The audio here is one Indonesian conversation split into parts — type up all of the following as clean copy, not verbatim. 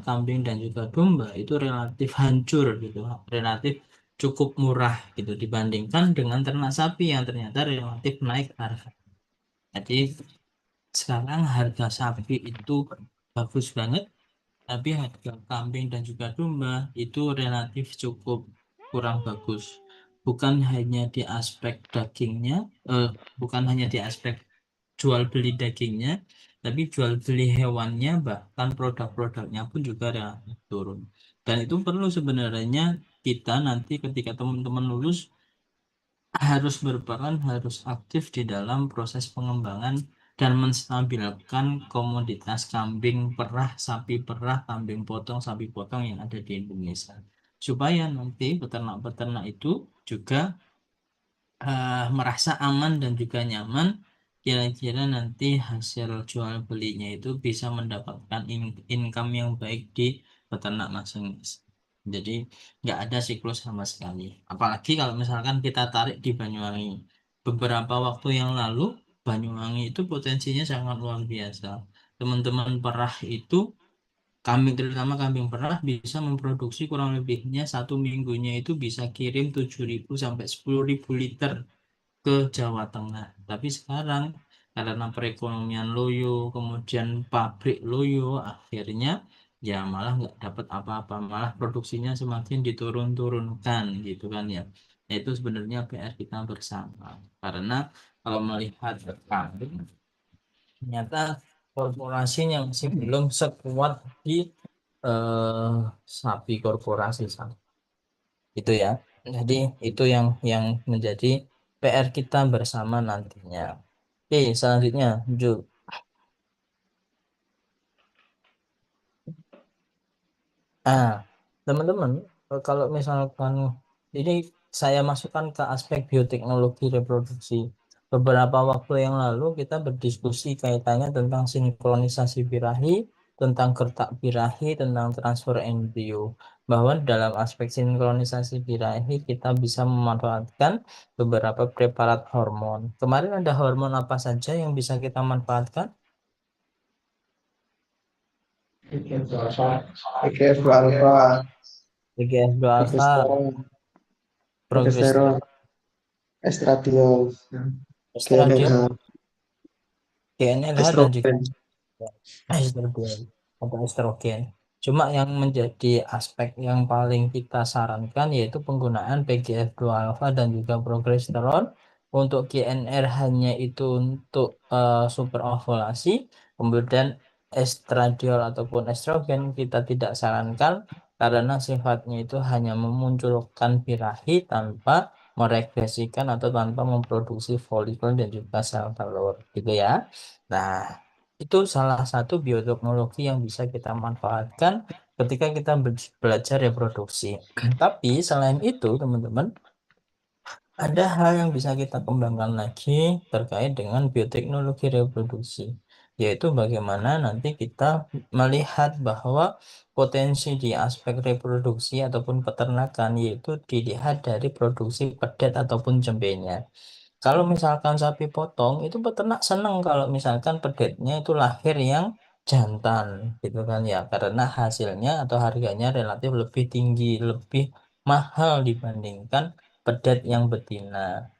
kambing dan juga domba itu relatif hancur gitu, relatif cukup murah gitu dibandingkan dengan ternak sapi yang ternyata relatif naik harga. Jadi sekarang harga sapi itu bagus banget, tapi harga kambing dan juga domba itu relatif cukup kurang bagus. Bukan hanya di aspek dagingnya, eh, bukan hanya di aspek jual beli dagingnya, tapi jual beli hewannya, bahkan produk-produknya pun juga relatif turun. Dan itu perlu sebenarnya kita nanti ketika teman-teman lulus harus berperan, harus aktif di dalam proses pengembangan dan menstabilkan komoditas kambing perah, sapi perah, kambing potong, sapi potong yang ada di Indonesia. Supaya nanti peternak-peternak itu juga merasa aman dan juga nyaman, kira-kira nanti hasil jual belinya itu bisa mendapatkan income yang baik di peternak masing-masing. Jadi nggak ada siklus sama sekali. Apalagi kalau misalkan kita tarik di Banyuwangi. Beberapa waktu yang lalu, Banyuwangi itu potensinya sangat luar biasa. Teman-teman perah itu, kambing terutama kambing perah bisa memproduksi kurang lebihnya satu minggunya itu bisa kirim 7.000 sampai 10.000 liter ke Jawa Tengah. Tapi sekarang karena perekonomian loyo, kemudian pabrik loyo, akhirnya ya malah nggak dapat apa-apa, malah produksinya semakin diturun-turunkan gitu kan ya. Nah, itu sebenarnya PR kita bersama. Karena kalau melihat kambing, ternyata korporasinya masih belum sekuat di eh, sapi korporasi sama. Itu ya. Jadi itu yang menjadi PR kita bersama nantinya. Oke, selanjutnya, Ju. Ah, teman-teman, kalau misalkan ini saya masukkan ke aspek bioteknologi reproduksi. Beberapa waktu yang lalu kita berdiskusi kaitannya tentang sinkronisasi birahi, tentang gertak birahi, tentang transfer embrio. Bahwa dalam aspek sinkronisasi birahi kita bisa memanfaatkan beberapa preparat hormon. Kemarin ada hormon apa saja yang bisa kita manfaatkan? IGF alfa, IGF alfa, TGF2 alfa, progesteron, progesteron, progesteron, estradiol, estradiol, GNRH, GNRH dan juga estrogen. estrogen atau estrogen. Cuma yang menjadi aspek yang paling kita sarankan yaitu penggunaan PGF2 alfa dan juga progesteron. Untuk GNR hanya itu untuk superovulasi, kemudian estradiol ataupun estrogen kita tidak sarankan karena sifatnya itu hanya memunculkan birahi tanpa meregresikan atau tanpa memproduksi folikel dan juga sel telur gitu ya. Nah, itu salah satu bioteknologi yang bisa kita manfaatkan ketika kita belajar reproduksi. Tapi selain itu, teman-teman, ada hal yang bisa kita kembangkan lagi terkait dengan bioteknologi reproduksi, yaitu bagaimana nanti kita melihat bahwa potensi di aspek reproduksi ataupun peternakan, yaitu dilihat dari produksi pedet ataupun cembenya. Kalau misalkan sapi potong, itu peternak seneng kalau misalkan pedetnya itu lahir yang jantan, gitu kan ya, karena hasilnya atau harganya relatif lebih tinggi, lebih mahal dibandingkan pedet yang betina.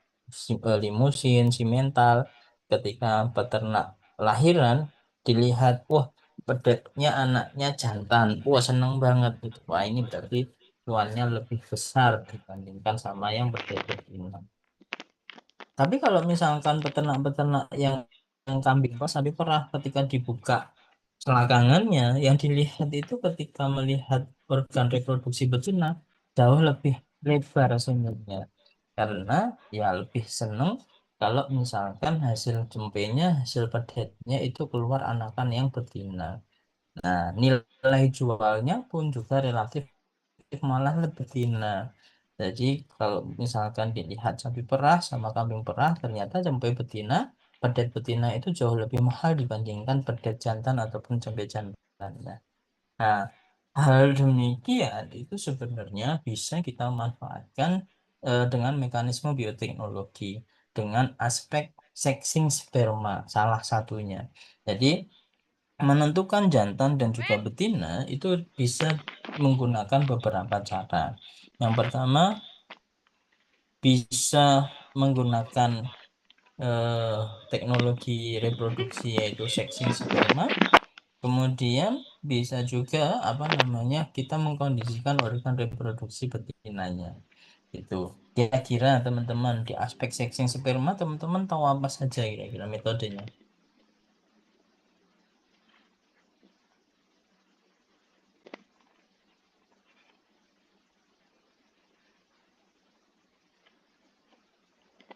Limusin, simental, ketika peternak lahiran, dilihat, wah pedetnya anaknya jantan, wah seneng banget gitu. Wah ini berarti cuannya lebih besar dibandingkan sama yang pedet betina. Tapi kalau misalkan peternak-peternak yang kambing pas sapi perah ketika dibuka selangkangannya, yang dilihat itu ketika melihat organ reproduksi betina jauh lebih lebar sebenarnya. Karena ya lebih seneng kalau misalkan hasil cempenya, hasil pedetnya itu keluar anakan yang betina. Nah, nilai jualnya pun juga relatif malah lebih betina. Jadi kalau misalkan dilihat sapi perah sama kambing perah, ternyata cempe betina, pedet betina itu jauh lebih mahal dibandingkan pedet jantan ataupun cempe jantannya. Nah, hal demikian itu sebenarnya bisa kita manfaatkan dengan mekanisme bioteknologi, dengan aspek sexing sperma salah satunya. Jadi Menentukan jantan dan juga betina itu bisa menggunakan beberapa cara. Yang pertama, bisa menggunakan eh, teknologi reproduksi yaitu sexing sperma. Kemudian bisa juga apa namanya kita mengkondisikan organ reproduksi betinanya. Itu kira-kira teman-teman di aspek sexing sperma teman-teman tahu apa saja kira-kira metodenya?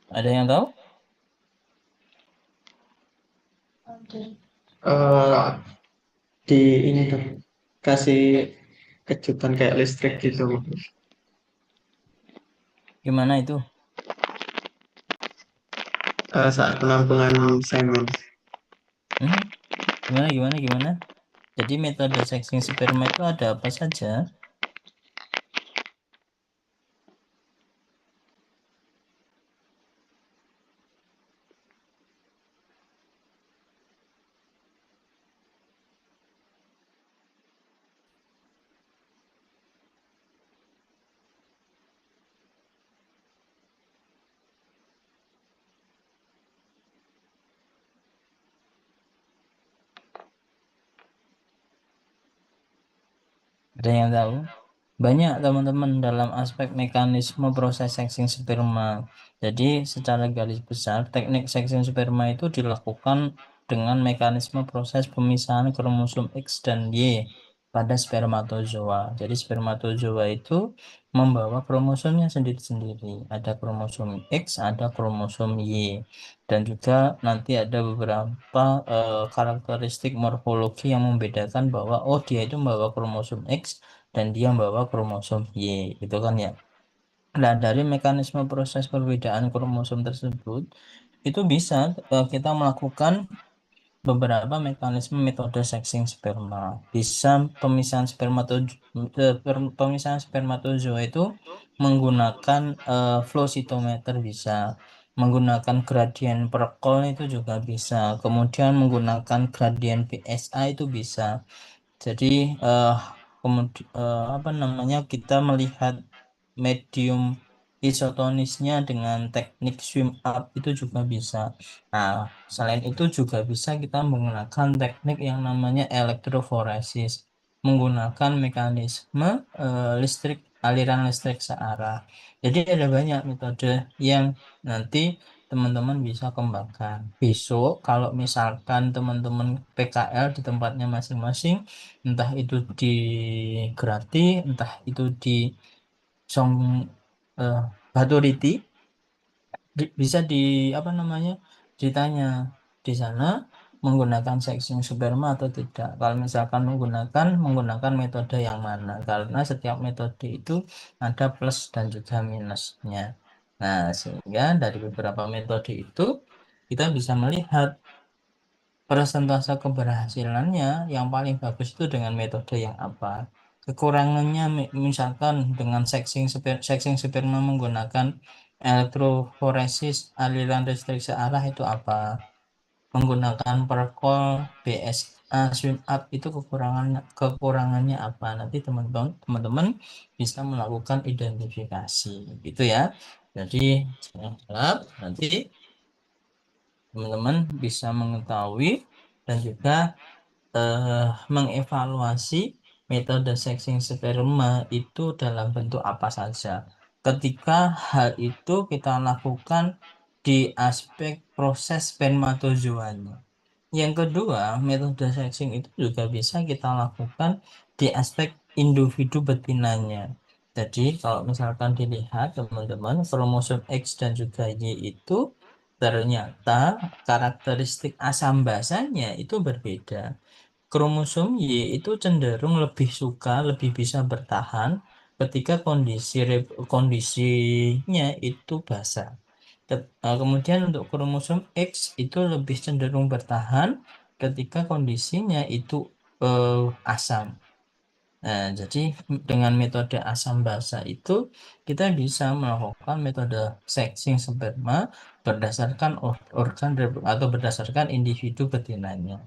Ada yang tahu? Eh, di ini tuh kasih kejutan kayak listrik gitu Gimana itu? saat penampungan semen. Mhm. Gimana gimana gimana? Jadi metode sexing sperma itu ada apa saja? Ada yang tahu? Banyak teman-teman dalam aspek mekanisme proses sexing sperma. Jadi secara garis besar teknik sexing sperma itu dilakukan dengan mekanisme proses pemisahan kromosom X dan Y pada spermatozoa. Jadi spermatozoa itu membawa kromosomnya sendiri-sendiri. Ada kromosom X, ada kromosom Y. Dan juga nanti ada beberapa karakteristik morfologi yang membedakan bahwa oh dia itu membawa kromosom X dan dia membawa kromosom Y gitu kan ya. Nah, dari mekanisme proses perbedaan kromosom tersebut itu bisa kita melakukan beberapa mekanisme metode sexing sperma. Bisa pemisahan pemisahan spermatozoa itu menggunakan flow cytometer bisa, menggunakan gradien Perkol itu juga bisa, kemudian menggunakan gradien PSA itu bisa. Jadi apa namanya kita melihat medium isotonisnya dengan teknik swim up itu juga bisa. Nah, selain itu juga bisa kita menggunakan teknik yang namanya elektroforesis, menggunakan mekanisme listrik aliran listrik searah. Jadi ada banyak metode yang nanti teman-teman bisa kembangkan. Besok kalau misalkan teman-teman PKL di tempatnya masing-masing entah itu di Grati, entah itu di Song eh, Baturiti, bisa di apa namanya ditanya di sana menggunakan sexing sperma atau tidak. Kalau misalkan menggunakan metode yang mana, karena setiap metode itu ada plus dan juga minusnya. Nah, sehingga dari beberapa metode itu kita bisa melihat persentase keberhasilannya yang paling bagus itu dengan metode yang apa. Kekurangannya misalkan dengan sexing sperma menggunakan elektroforesis aliran listrik searah itu apa. Menggunakan perkol BSA swim up itu kekurangannya apa. Nanti teman-teman bisa melakukan identifikasi gitu ya. Jadi jangan harap nanti teman-teman bisa mengetahui dan juga eh, mengevaluasi metode sexing sperma itu dalam bentuk apa saja. Ketika hal itu kita lakukan di aspek proses spermatozoanya. Yang kedua, metode sexing itu juga bisa kita lakukan di aspek individu betinanya. Jadi, kalau misalkan dilihat teman-teman, kromosom X dan juga Y itu ternyata karakteristik asam basanya itu berbeda. Kromosom Y itu cenderung lebih suka, lebih bisa bertahan ketika kondisinya itu basah. Kemudian untuk kromosom X itu lebih cenderung bertahan ketika kondisinya itu eh, asam. Nah, jadi dengan metode asam basa itu kita bisa melakukan metode sexing sperma berdasarkan atau berdasarkan individu betinanya.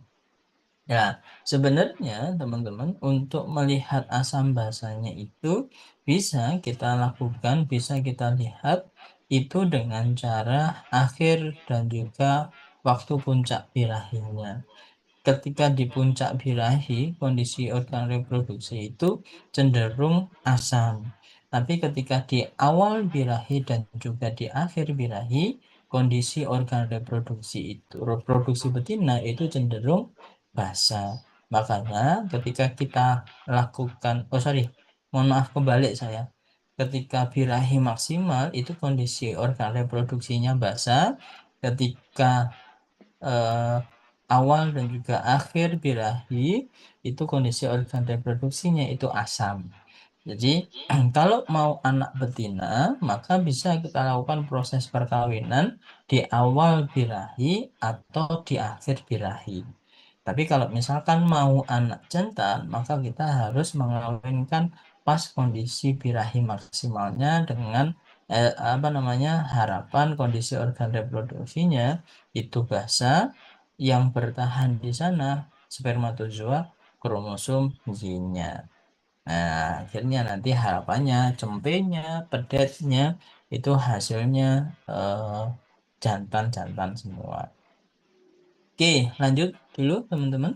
Ya, sebenarnya teman-teman untuk melihat asam basanya itu bisa kita lakukan, bisa kita lihat itu dengan cara akhir dan juga waktu puncak birahinya. Ketika di puncak birahi, kondisi organ reproduksi itu cenderung asam. Tapi ketika di awal birahi dan juga di akhir birahi, kondisi organ reproduksi itu, reproduksi betina itu cenderung basah. Makanya ketika kita lakukan, oh sorry, mohon maaf kebalik saya. Ketika birahi maksimal itu kondisi organ reproduksinya basah. Ketika eh, awal dan juga akhir birahi itu kondisi organ reproduksinya itu asam. Jadi kalau mau anak betina maka bisa kita lakukan proses perkawinan di awal birahi atau di akhir birahi. Tapi kalau misalkan mau anak jantan maka kita harus mengawinkan pas kondisi birahi maksimalnya dengan apa namanya harapan kondisi organ reproduksinya itu basah yang bertahan di sana spermatozoa kromosom Y-nya. Nah, akhirnya nanti harapannya cempenya, pedetnya itu hasilnya eh, jantan-jantan semua. Oke, lanjut dulu teman-teman.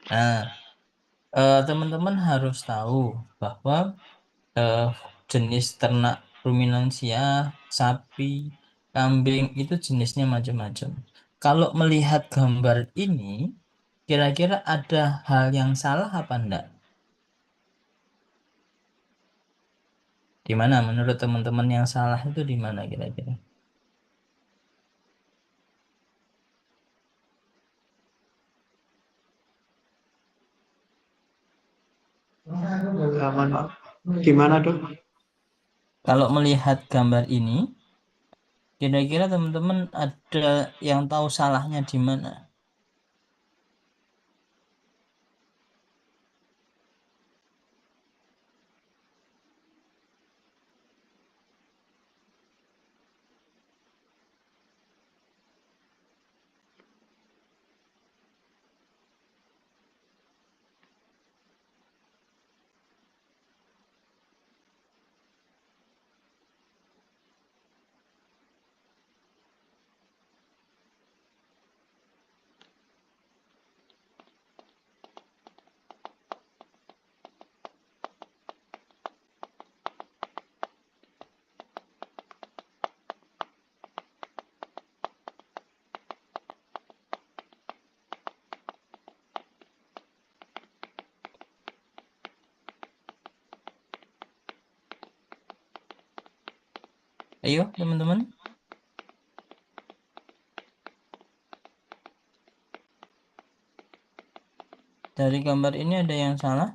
Nah, teman-teman harus tahu bahwa eh, jenis ternak ruminansia, sapi, kambing itu jenisnya macam-macam. Kalau melihat gambar ini, kira-kira ada hal yang salah apa enggak? Di mana menurut teman-teman yang salah itu di mana kira-kira? Aman, Pak. Gimana, Dok? Kalau melihat gambar ini, kira-kira teman-teman ada yang tahu salahnya di mana? Ayo, teman-teman. Dari gambar ini ada yang salah?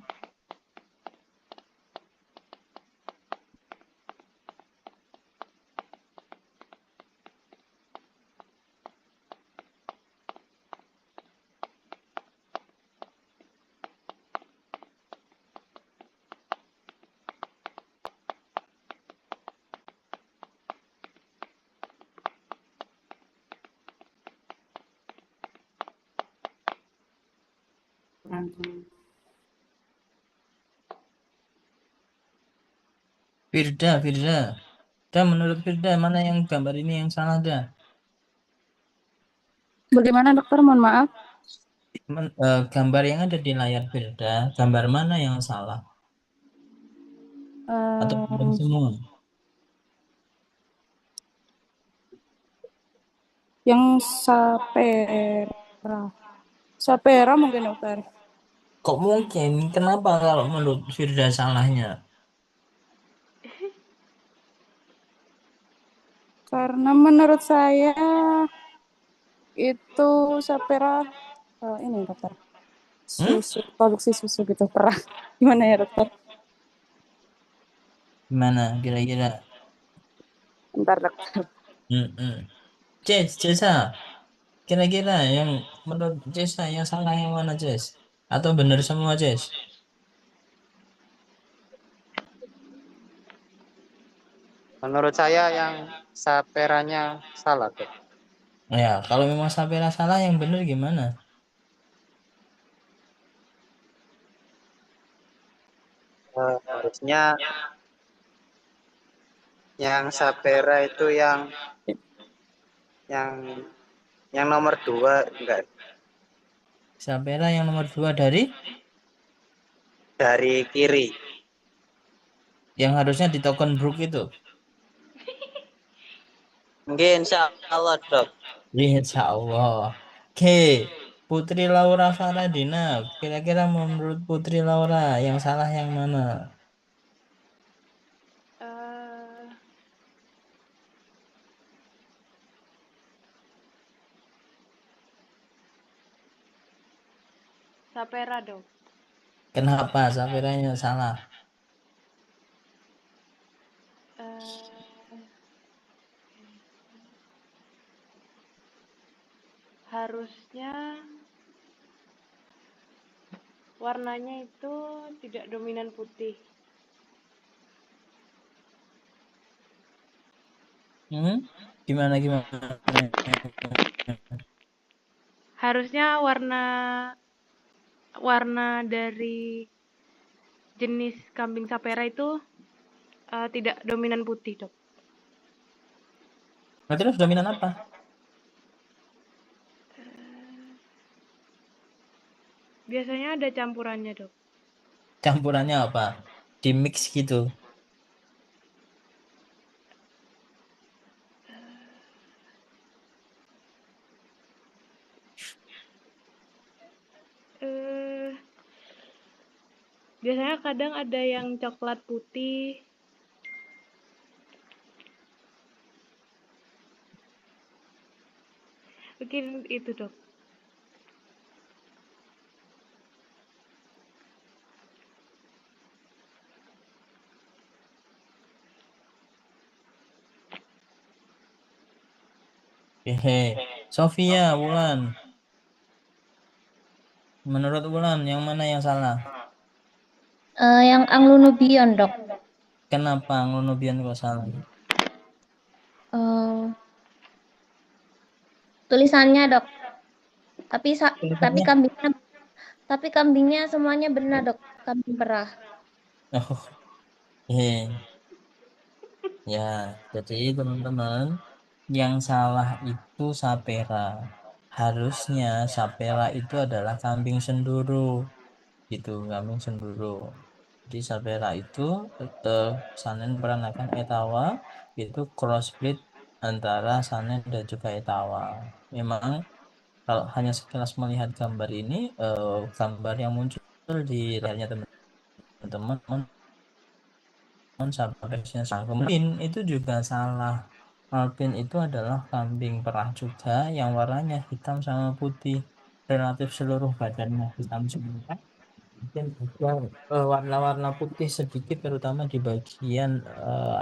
Firda, Firda. Dan menurut Firda, mana yang gambar ini yang salah dah? Bagaimana dokter? Mohon maaf. Gambar yang ada di layar Firda, gambar mana yang salah? Atau belum Eh, semua? yang sapera. Sapera mungkin dokter. Kok mungkin? Kenapa kalau menurut Firda salahnya? Karena menurut saya itu sapera ini dokter. Hmm? Susu, produksi susu gitu perah. Gimana ya dokter? Gimana kira-kira? Bentar dokter. Jessa, kira-kira yang menurut Jessa yang salah yang mana, Jess? Atau benar semua, Jess? Menurut saya yang saperanya salah, Dok. Ya, kalau memang Sapera salah, yang benar gimana? Harusnya yang sapera itu yang yang nomor 2 enggak Sapera yang nomor 2 dari kiri. yang harusnya di token Brook itu. Mungkin insya Allah, Dok. Insya Allah. Oke, Putri Laura Faradina. Kira-kira menurut Putri Laura yang salah yang mana? Eh, Sapera dong. Kenapa Saperanya salah? Eh, Harusnya warnanya itu tidak dominan putih. Gimana gimana? Harusnya warna warna dari jenis kambing sapera itu tidak dominan putih, Dok. Berarti terus dominan apa? Biasanya ada campurannya, Dok. Campurannya apa? Di mix gitu. Eh, Biasanya kadang ada yang coklat putih. Mungkin itu, Dok. Hehe. Sofia, Wulan. Menurut Wulan, yang mana yang salah? Yang Anglunubion, Dok. Kenapa Ngonobian kok salah? Eh, Tulisannya, Dok. Tapi tapi Tulisannya? kambingnya semuanya benar, Dok. Kambing perah. Oh, iya. Ya, jadi teman-teman, yang salah itu Sapera. Harusnya Sapera itu adalah kambing senduru, gitu, kambing senduru. Jadi Sapera itu Sanen peranakan Etawa itu crossbreed antara Sanen dan juga Etawa. Memang kalau hanya sekilas melihat gambar ini, gambar yang muncul di layarnya teman-teman sampai salah. Kemudian itu juga salah. Alpin itu adalah kambing perah juga yang warnanya hitam sama putih. Relatif seluruh badannya hitam semua. Mungkin ada warna-warna putih sedikit terutama di bagian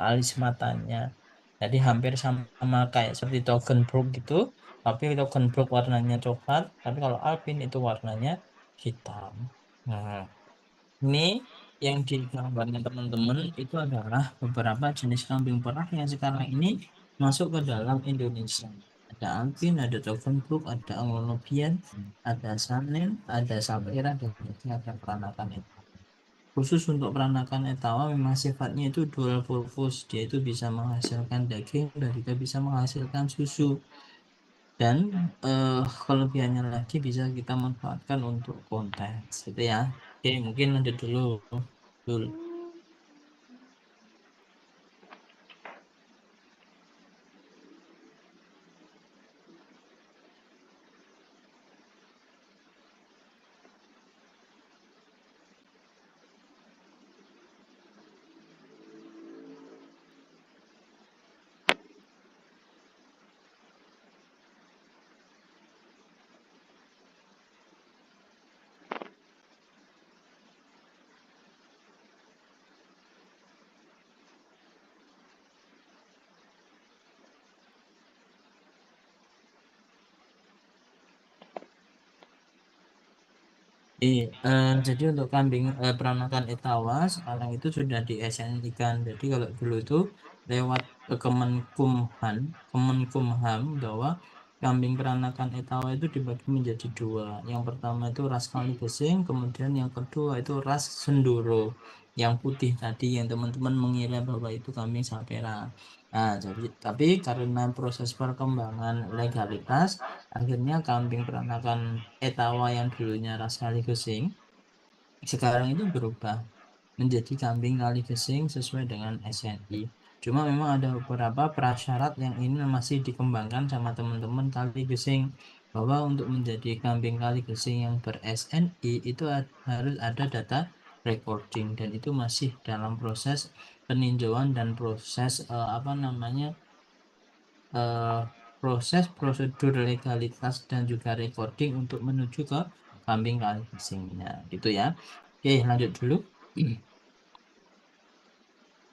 alis matanya. Jadi hampir sama kayak seperti Token Brook gitu. Tapi Token Brook warnanya coklat. Tapi kalau Alpin itu warnanya hitam. Nah, ini yang di gambarnya teman-teman itu adalah beberapa jenis kambing perah yang sekarang ini masuk ke dalam Indonesia. Ada Alpin, ada Brook, ada Anglo-Nubian, ada Sanen, ada Sapera, dan juga ada peranakan Etawa. Khusus untuk peranakan Etawa memang sifatnya itu dual purpose. Dia itu bisa menghasilkan daging dan juga bisa menghasilkan susu. Dan kelebihannya lagi bisa kita manfaatkan untuk konten. Gitu ya. Oke, mungkin lanjut dulu. Dulu. Jadi untuk kambing peranakan Etawa sekarang itu sudah di SNI kan. Jadi kalau dulu itu lewat Kemenkumham bahwa kambing peranakan Etawa itu dibagi menjadi dua. Yang pertama itu ras Kaligesing, kemudian yang kedua itu ras Senduro. Yang putih tadi yang teman-teman mengira bahwa itu kambing Sapera. Nah, tapi karena proses perkembangan legalitas, akhirnya kambing peranakan Etawa yang dulunya ras Kaligesing sekarang itu berubah menjadi kambing Kaligesing sesuai dengan SNI. Cuma memang ada beberapa prasyarat yang ini masih dikembangkan sama teman-teman Kaligesing, bahwa untuk menjadi kambing Kaligesing yang ber-SNI itu harus ada data recording, dan itu masih dalam proses peninjauan dan proses eh, proses prosedur legalitas dan juga recording untuk menuju ke kambing Kaligesingnya gitu ya. Oke, lanjut dulu.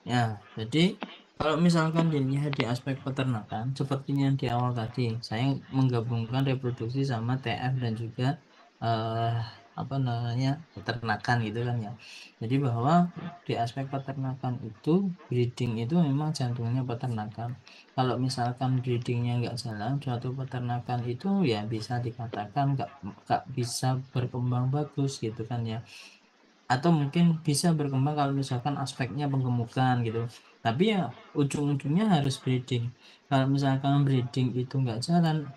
Ya, jadi kalau misalkan dilihat di aspek peternakan, sepertinya di awal tadi, saya menggabungkan reproduksi sama TF dan juga eh, peternakan gitu kan ya. Jadi bahwa di aspek peternakan itu, breeding itu memang jantungnya peternakan. Kalau misalkan breedingnya nggak jalan, suatu peternakan itu ya bisa dikatakan nggak bisa berkembang bagus gitu kan ya, atau mungkin bisa berkembang kalau misalkan aspeknya penggemukan gitu, tapi ya ujung-ujungnya harus breeding. Kalau misalkan breeding itu nggak jalan,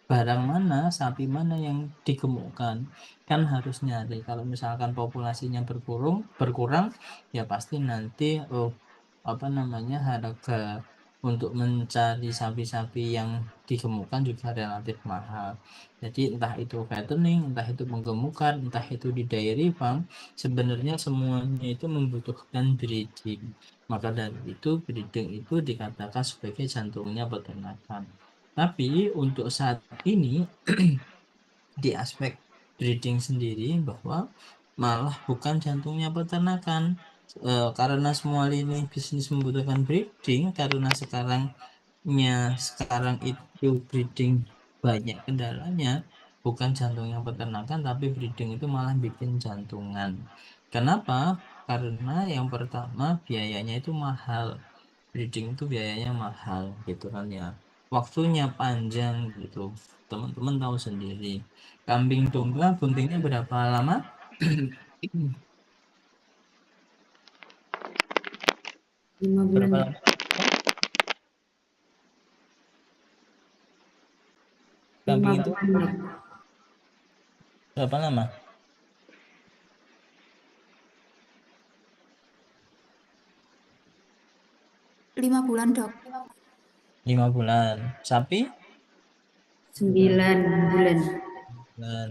barang mana, sapi mana yang digemukkan, kan harus nyari. Kalau misalkan populasinya berkurang ya pasti nanti harga untuk mencari sapi-sapi yang digemukkan juga relatif mahal. Jadi entah itu fattening, entah itu penggemukan, entah itu di dairy farm, sebenarnya semuanya itu membutuhkan breeding. Maka dari itu breeding itu dikatakan sebagai jantungnya peternakan. Tapi untuk saat ini di aspek breeding sendiri, bahwa malah bukan jantungnya peternakan. Karena semua lini bisnis membutuhkan breeding, karena sekarang itu breeding banyak kendalanya, bukan jantungnya peternakan tapi breeding itu malah bikin jantungan. Kenapa? Karena yang pertama biayanya itu mahal. Breeding itu biayanya mahal gitu kan ya, waktunya panjang gitu, teman-teman tahu sendiri. Kambing domba buntingnya berapa lama? 5 bulan. Berapa lama? Kambing itu berapa lama? 5 bulan, Dok. 5 bulan. Sapi? 9 bulan. Dan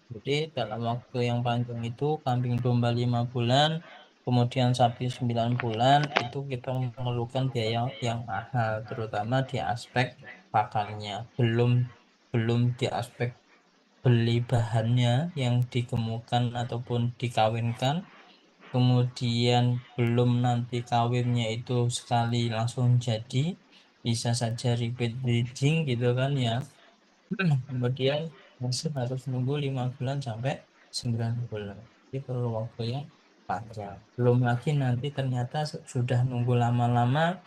jadi dalam waktu yang panjang itu, kambing domba 5 bulan, kemudian sapi 9 bulan, itu kita memerlukan biaya yang mahal, terutama di aspek pakannya. Belum belum di aspek beli bahannya yang digemukan ataupun dikawinkan, kemudian belum nanti kawinnya itu sekali langsung jadi, bisa saja repeat breeding gitu kan ya. Kemudian masih harus nunggu 5 bulan sampai 9 bulan. Jadi perlu waktu yang panjang. Belum lagi nanti ternyata sudah nunggu lama-lama,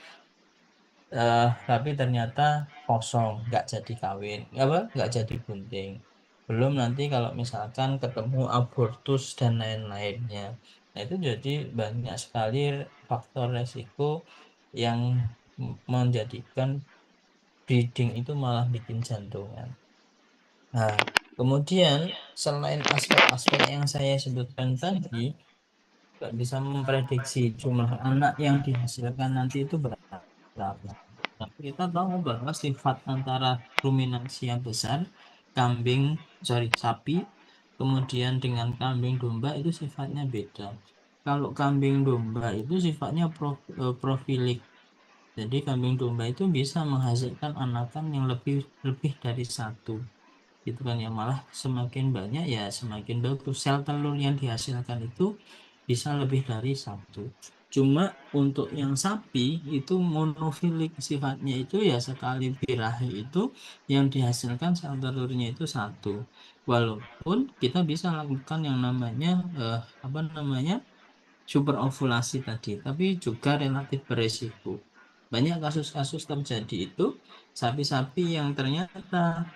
tapi ternyata kosong, nggak jadi kawin, nggak jadi bunting. Belum nanti kalau misalkan ketemu abortus dan lain-lainnya. Nah itu jadi banyak sekali faktor resiko yang menjadikan breeding itu malah bikin jantungan. Nah, kemudian selain aspek-aspek yang saya sebutkan tadi, nggak bisa memprediksi jumlah anak yang dihasilkan nanti itu berapa. Nah, kita tahu bahwa sifat antara ruminansi yang besar, sapi, kemudian dengan kambing domba itu sifatnya beda. Kalau kambing domba itu sifatnya profilik. Jadi kambing domba itu bisa menghasilkan anakan yang lebih lebih dari satu gitu kan ya, malah semakin banyak ya semakin bagus, sel telur yang dihasilkan itu bisa lebih dari satu. Cuma untuk yang sapi itu monofilik, sifatnya itu ya sekali birahi itu yang dihasilkan sel telurnya itu satu, walaupun kita bisa lakukan yang namanya super ovulasi tadi, tapi juga relatif beresiko. banyak kasus-kasus terjadi itu sapi-sapi yang ternyata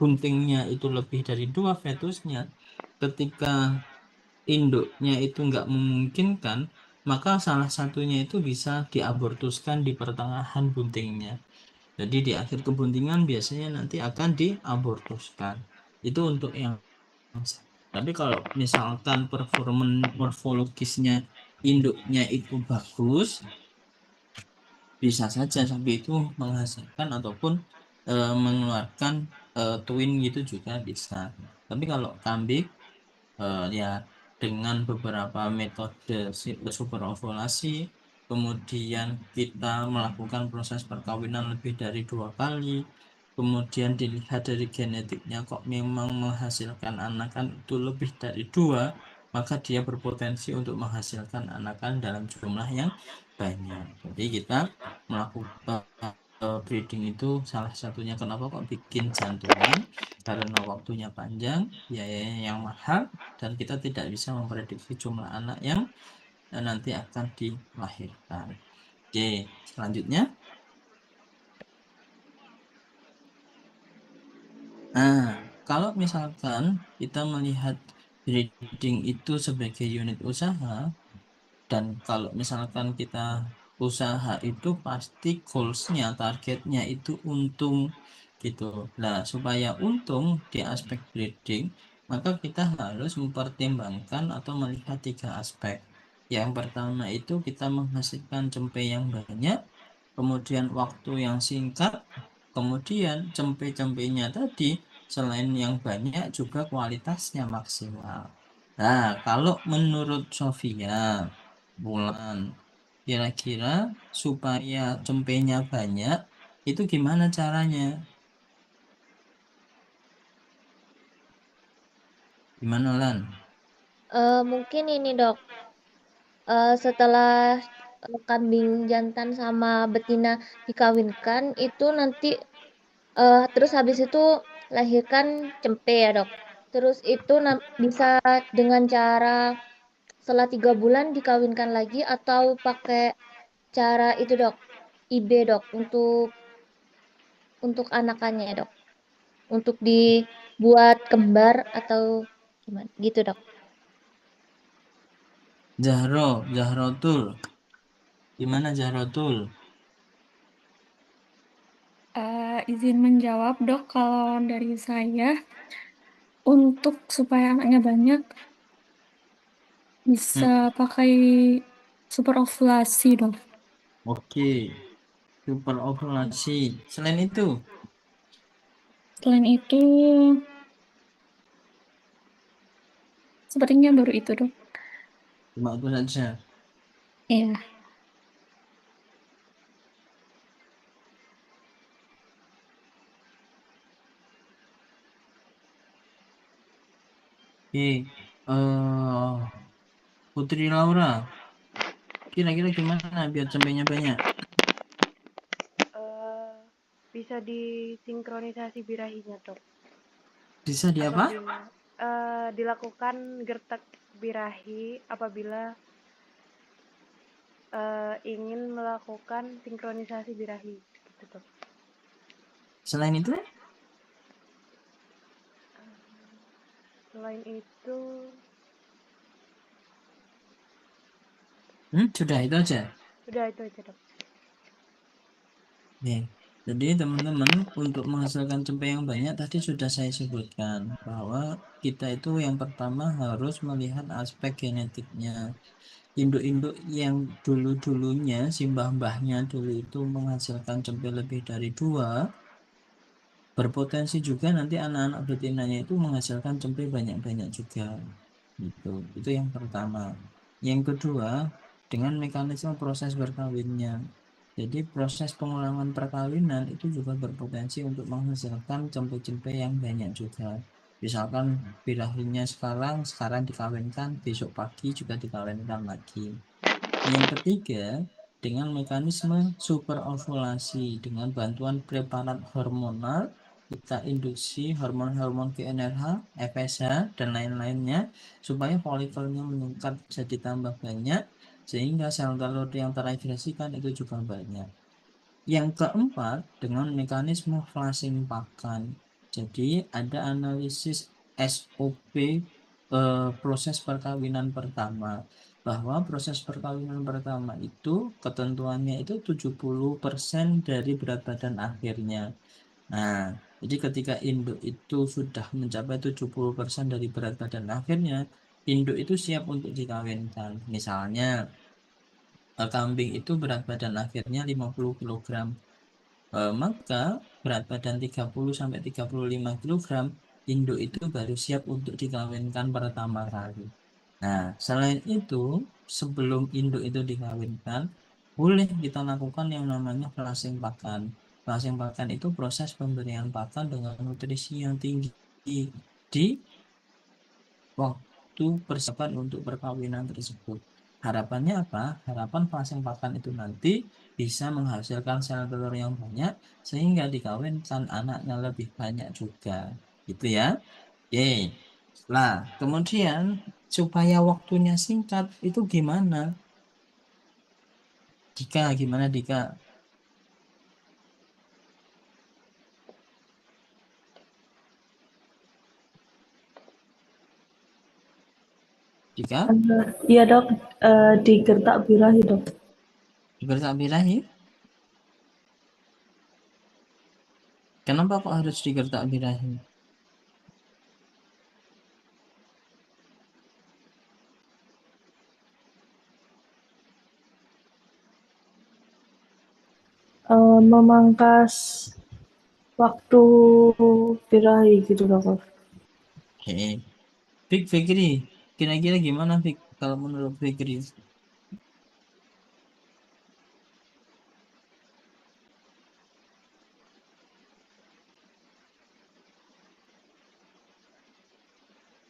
buntingnya itu lebih dari 2 fetusnya, ketika induknya itu nggak memungkinkan, maka salah satunya itu bisa diabortuskan di pertengahan buntingnya. Jadi di akhir kebuntingan biasanya nanti akan diabortuskan. Itu untuk yang tapi kalau misalkan morfologisnya induknya itu bagus, bisa saja sapi itu menghasilkan ataupun mengeluarkan twin gitu juga bisa. Tapi kalau kambing ya dengan beberapa metode superovulasi, kemudian kita melakukan proses perkawinan lebih dari 2 kali, kemudian dilihat dari genetiknya kok memang menghasilkan anakan itu lebih dari 2, maka dia berpotensi untuk menghasilkan anakan dalam jumlah yang banyak. Jadi kita melakukan breeding itu salah satunya kenapa kok bikin jantungan, karena waktunya panjang, biayanya yang mahal, dan kita tidak bisa memprediksi jumlah anak yang nanti akan dilahirkan. Oke, selanjutnya. Nah, kalau misalkan kita melihat breeding itu sebagai unit usaha, dan kalau misalkan kita usaha itu pasti goals-nya, targetnya itu untung gitu. Nah, supaya untung di aspek breeding, maka kita harus mempertimbangkan atau melihat 3 aspek. Yang pertama itu kita menghasilkan cempe yang banyak, kemudian waktu yang singkat, kemudian cempe-cempenya tadi selain yang banyak juga kualitasnya maksimal. Nah, kalau menurut Sofia Bulan, kira-kira supaya cempenya banyak itu gimana caranya? Gimana Lan? Mungkin ini dok, setelah kambing jantan sama betina dikawinkan itu nanti terus habis itu lahirkan cempe ya dok. Terus itu bisa dengan cara setelah 3 bulan dikawinkan lagi atau pakai cara itu dok, IB dok untuk anakannya dok, untuk dibuat kembar atau gimana gitu dok. Zahrotul. Gimana Zahrotul? Izin menjawab dok, kalau dari saya untuk supaya anaknya banyak bisa pakai super ovulasi dok. Oke, super ovulasi. Selain itu, Selain itu sepertinya baru itu dok. cuma itu saja. Iya. Oke, Putri Laura, kira-kira gimana biar cempenya banyak? Bisa disinkronisasi birahinya dok. Bisa di apa? Dilakukan gertak birahi apabila ingin melakukan sinkronisasi birahi gitu dok. Selain itu? Selain itu Sudah itu aja. udah itu aja dok. Nih, jadi teman-teman untuk menghasilkan cempe yang banyak tadi sudah saya sebutkan bahwa kita itu yang pertama harus melihat aspek genetiknya. Induk-induk yang dulu-dulunya si mbah-mbahnya dulu itu menghasilkan cempe lebih dari 2, berpotensi juga nanti anak-anak betinanya itu menghasilkan cempe banyak-banyak juga. Itu yang pertama. Yang kedua, dengan mekanisme proses berkawinnya. Jadi proses pengulangan perkawinan itu juga berpotensi untuk menghasilkan cempe-cempe yang banyak juga. Misalkan birahinya sekarang dikawinkan, besok pagi juga dikawinkan lagi. Yang ketiga, dengan mekanisme superovulasi dengan bantuan preparat hormonal, kita induksi hormon-hormon GnRH, FSH, dan lain-lainnya supaya folikelnya meningkat jadi tambah banyak. sehingga sel telur yang teragregasikan itu juga banyak. Yang keempat, dengan mekanisme flushing pakan. Jadi ada analisis SOP proses perkawinan pertama, bahwa proses perkawinan pertama itu ketentuannya itu 70% dari berat badan akhirnya. Nah, jadi ketika induk itu sudah mencapai 70% dari berat badan akhirnya, induk itu siap untuk dikawinkan. Misalnya, kambing itu berat badan akhirnya 50 kilogram. Maka berat badan 30 sampai 35 kilogram, induk itu baru siap untuk dikawinkan pertama kali. Nah, selain itu, sebelum induk itu dikawinkan, boleh kita lakukan yang namanya flushing pakan. Flushing pakan itu proses pemberian pakan dengan nutrisi yang tinggi di waktu persiapan untuk perkawinan tersebut. Harapannya apa? Harapan flushing pakan itu nanti bisa menghasilkan sel telur yang banyak sehingga dikawinkan anaknya lebih banyak juga. Gitu ya. Oke. Nah, kemudian supaya waktunya singkat itu gimana? Dika, gimana Dika? Dika, Iya dok, digertak birahi dok. digertak birahi? Kenapa kok harus digertak birahi? Memangkas waktu birahi gitu dok. Oke. Fikri, kira-kira gimana Fik kalau menurut Fikri?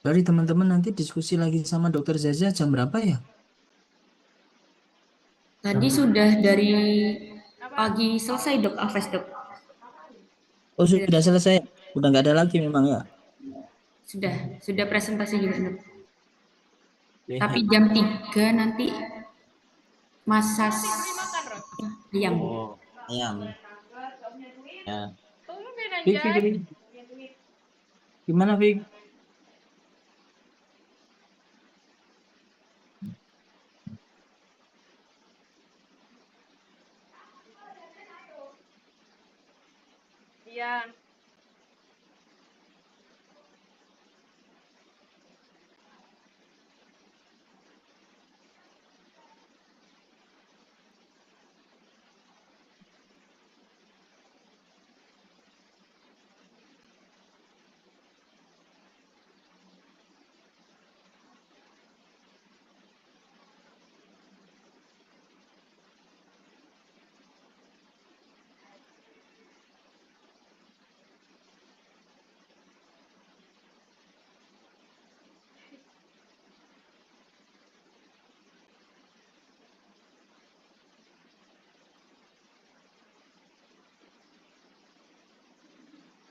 Sorry teman-teman, nanti diskusi lagi sama Dokter Zaza jam berapa ya? Tadi sudah dari pagi selesai dok, Afes dok. Oh sudah selesai, udah nggak ada lagi memang ya. Sudah presentasi juga dok. Oke. Tapi jam 3 nanti masak ayam. Oh, ayam. Ya. Tumben Fik, aja. Fikri, gimana Fik? Iya.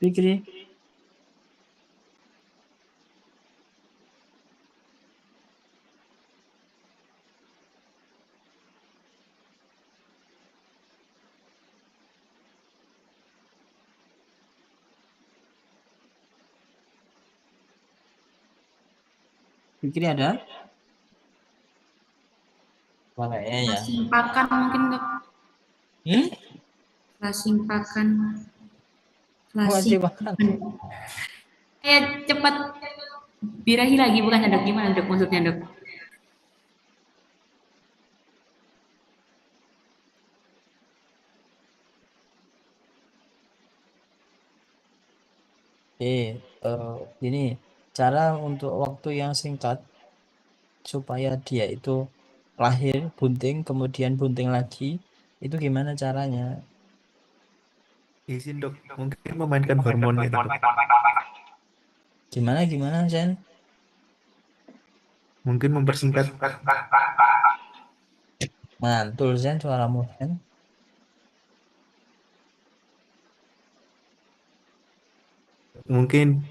Fikri, Fikri ada? Mana ya? Flashing pakan mungkin dok. Hmm? Flashing pakan. Masih Flashing. makan. Cepat birahi lagi bukan dok? Gimana dok maksudnya dok? Ini cara untuk waktu yang singkat supaya dia itu lahir bunting kemudian bunting lagi itu gimana caranya? Izin dok, mungkin memainkan hormon gitu dok. Gimana Zen? Mungkin mempersingkat. Mantul Zen suaramu Zen. Mungkin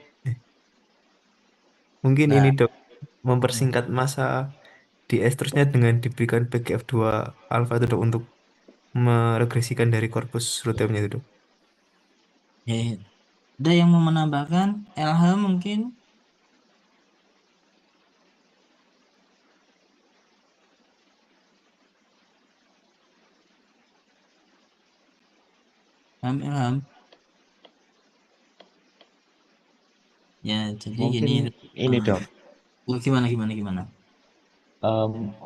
Nah, ini dok, mempersingkat masa di S terusnya dengan diberikan PGF2 alfa itu dok untuk meregresikan dari korpus rutemnya itu dok. Ada yang mau menambahkan? LH mungkin? Ilham. Ya, jadi Mungkin gini. ini dok, Gimana?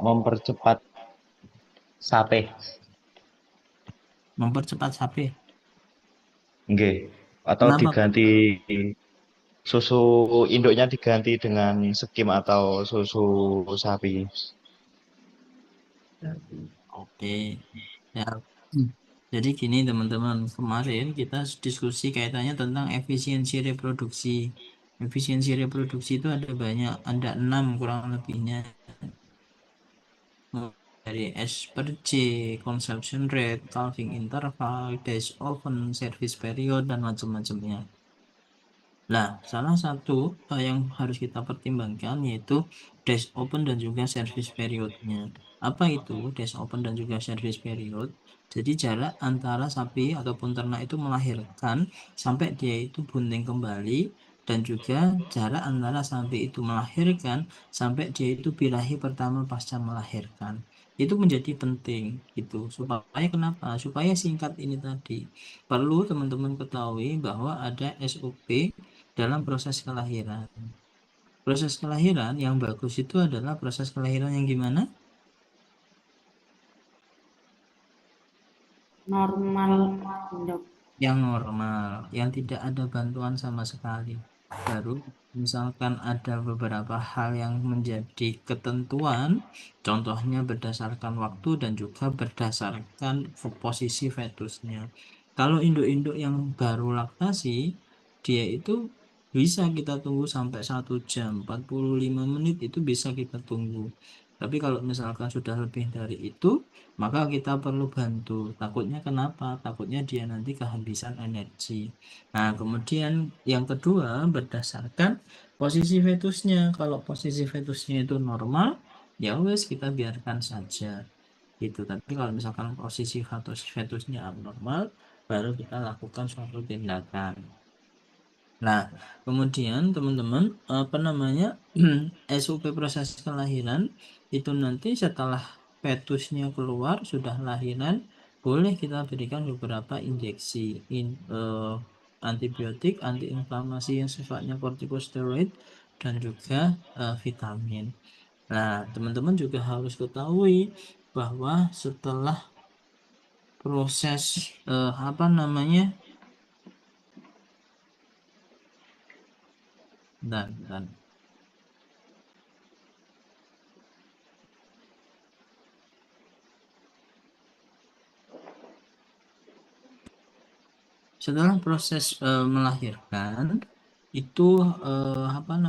mempercepat SAPE. Mempercepat SAPE. Nggih. Atau Kenapa? diganti susu induknya diganti dengan skim atau susu sapi. Oke. Ya. Jadi gini teman-teman, kemarin kita diskusi kaitannya tentang efisiensi reproduksi. Efisiensi reproduksi itu ada banyak, ada 6 kurang lebihnya. Dari S per J, consumption rate, calving interval, days oven, service period, dan macam-macamnya. Nah, salah satu yang harus kita pertimbangkan yaitu days open dan juga service periodnya. Apa itu days open dan juga service period? Jadi jarak antara sapi ataupun ternak itu melahirkan sampai dia itu bunting kembali, dan juga jarak antara sapi itu melahirkan sampai dia itu birahi pertama pasca melahirkan. Itu menjadi penting gitu. Supaya kenapa? Supaya singkat ini tadi. Perlu teman-teman ketahui bahwa ada SOP dalam proses kelahiran. Proses kelahiran yang bagus itu adalah proses kelahiran yang gimana? Normal, dok. Yang normal, yang tidak ada bantuan sama sekali. Baru misalkan ada beberapa hal yang menjadi ketentuan, contohnya berdasarkan waktu dan juga berdasarkan posisi fetusnya. Kalau induk-induk yang baru laktasi, dia itu bisa kita tunggu sampai 1 jam, 45 menit itu bisa kita tunggu. Tapi kalau misalkan sudah lebih dari itu, maka kita perlu bantu. Takutnya kenapa? Takutnya dia nanti kehabisan energi. Nah, kemudian yang kedua berdasarkan posisi fetusnya. Kalau posisi fetusnya itu normal, ya wes kita biarkan saja gitu. Tapi kalau misalkan posisi fetusnya abnormal, baru kita lakukan suatu tindakan. Nah, kemudian teman-teman apa namanya SOP proses kelahiran itu nanti setelah fetusnya keluar sudah lahiran, boleh kita berikan beberapa injeksi antibiotik, antiinflamasi yang sifatnya kortikosteroid, dan juga vitamin. Nah, teman-teman juga harus ketahui bahwa setelah proses apa namanya dan setelah proses melahirkan itu apa namanya